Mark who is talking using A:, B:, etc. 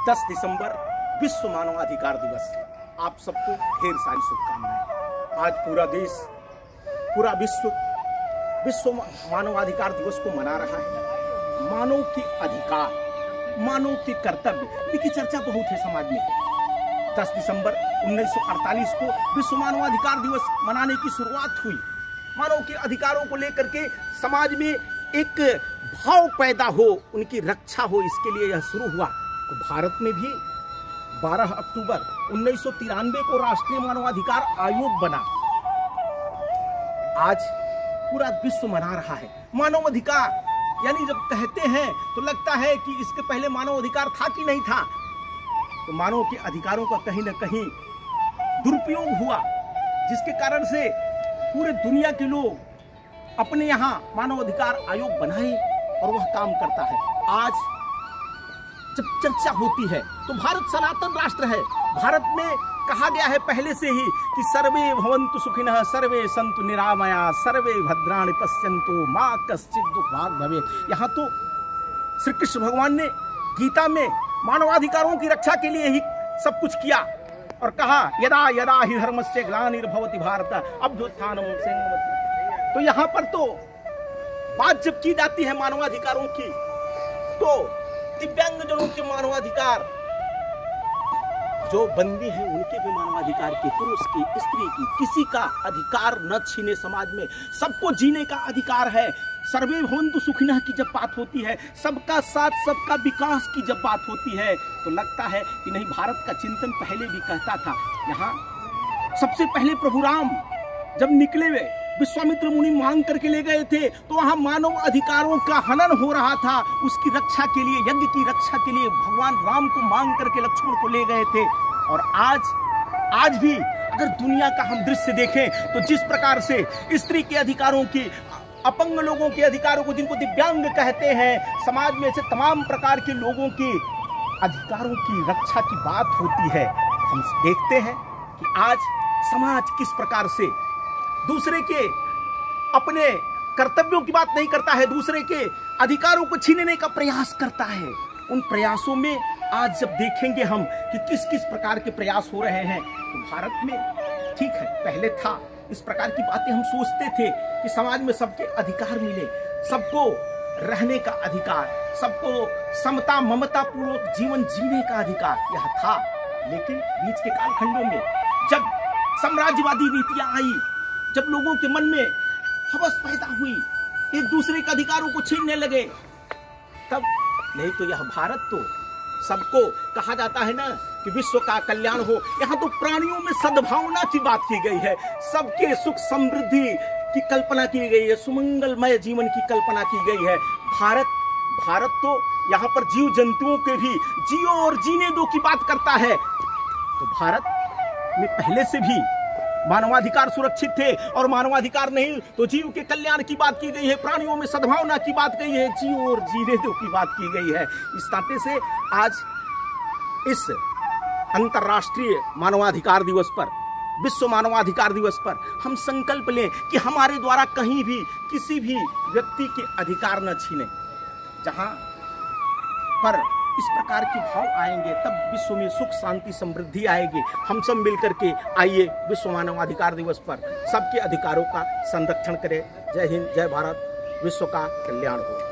A: 10 दिसंबर विश्व मानवाधिकार दिवस। आप सबको ढेर सारी शुभकामनाएं। आज पूरा देश, पूरा विश्व मानवाधिकार दिवस को मना रहा है। मानव के अधिकार, मानव के कर्तव्य, इनकी चर्चा बहुत है समाज में। 10 दिसंबर 1948 को विश्व मानवाधिकार दिवस मनाने की शुरुआत हुई। मानव के अधिकारों को लेकर के समाज में एक भाव पैदा हो, उनकी रक्षा हो, इसके लिए यह शुरू हुआ। तो भारत में भी 12 अक्टूबर 1993 को राष्ट्रीय मानवाधिकार आयोग बना। आज पूरा विश्व मना रहा है मानव अधिकार। यानी जब कहते हैं तो लगता है कि इसके पहले मानव अधिकार था कि नहीं था। तो मानव के अधिकारों का कहीं न कहीं दुरुपयोग हुआ, जिसके कारण से पूरे दुनिया के लोग अपने यहाँ मानव अधिकार आयोग बनाए और वह काम करता है। आज जब चर्चा होती है तो भारत सनातन राष्ट्र है। भारत में कहा गया है पहले से ही कि सर्वे भवन्तु सुखिनः, सर्वे सन्तु निरामया, सर्वे भद्राणि पश्यन्तु, मा कश्चित् दुःख भाग् भवेत्। यहाँ तो श्री कृष्ण भगवान ने गीता में मानवाधिकारों की रक्षा के लिए ही सब कुछ किया और कहा यदा यदा हि धर्मस्य ग्लानिर्भवति भारत अभ्युत्थानं संभवति। तो यहाँ पर तो बात जब की जाती है मानवाधिकारों की, तो दिव्यांगजनों के मानवाधिकार, जो बंदी हैं उनके भी मानवाधिकार के, पुरुष की, स्त्री की, किसी का अधिकार न छीने। समाज में सबको जीने का अधिकार है। सर्वे भवन्तु सुखिनः की जब बात होती है, सबका साथ, सबका विकास की जब बात होती है, तो लगता है कि नहीं, भारत का चिंतन पहले भी कहता था। यहाँ सबसे पहले प्रभु राम जब निकले हुए विश्वामित्र मुनि मांग करके ले गए थे, तो वहां मानव अधिकारों का हनन हो रहा था। उसकी रक्षा के लिए, यज्ञ की रक्षा के लिए भगवान राम को मांग करके लक्ष्मण को ले गए थे। और आज भी अगर दुनिया का हम दृश्य देखें तो जिस प्रकार से स्त्री के अधिकारों की, अपंग लोगों के अधिकारों को, जिनको दिव्यांग कहते हैं, समाज में से तमाम प्रकार के लोगों के अधिकारों की रक्षा की बात होती है, हम देखते हैं कि आज समाज किस प्रकार से दूसरे के अपने कर्तव्यों की बात नहीं करता है, दूसरे के अधिकारों को छीनने का प्रयास करता है। उन प्रयासों में आज जब देखेंगे हम कि किस किस प्रकार के प्रयास हो रहे हैं, तो भारत में ठीक है, पहले था, इस प्रकार की बातें हम सोचते थे कि समाज में सबके अधिकार मिले, सबको रहने का अधिकार, सबको समता ममता पूर्वक जीवन जीने का अधिकार, यह था। लेकिन बीच के कालखंडों में जब साम्राज्यवादी नीतियां आई, जब लोगों के मन में हवस पैदा हुई, एक दूसरे के अधिकारों को छीनने लगे, तब नहीं तो यह भारत तो सबको कहा जाता है ना कि विश्व का कल्याण हो। यहाँ तो प्राणियों में सद्भावना की बात की गई है, सबके सुख समृद्धि की कल्पना की गई है, सुमंगलमय जीवन की कल्पना की गई है। भारत तो यहाँ पर जीव जंतुओं के भी जियो और जीने दो की बात करता है। तो भारत में पहले से भी मानवाधिकार सुरक्षित थे, और मानवाधिकार नहीं तो जीव के कल्याण की बात की गई है, प्राणियों में सद्भावना की बात गई है, जियो और जीने दो की बात की गई है। इस नाते से आज इस अंतर्राष्ट्रीय मानवाधिकार दिवस पर, विश्व मानवाधिकार दिवस पर हम संकल्प लें कि हमारे द्वारा कहीं भी किसी भी व्यक्ति के अधिकार न छीने। जहां पर इस प्रकार के भाव आएंगे तब विश्व में सुख शांति समृद्धि आएगी। हम सब मिलकर के आइए विश्व मानवाधिकार दिवस पर सबके अधिकारों का संरक्षण करें। जय हिंद, जय भारत, विश्व का कल्याण हो।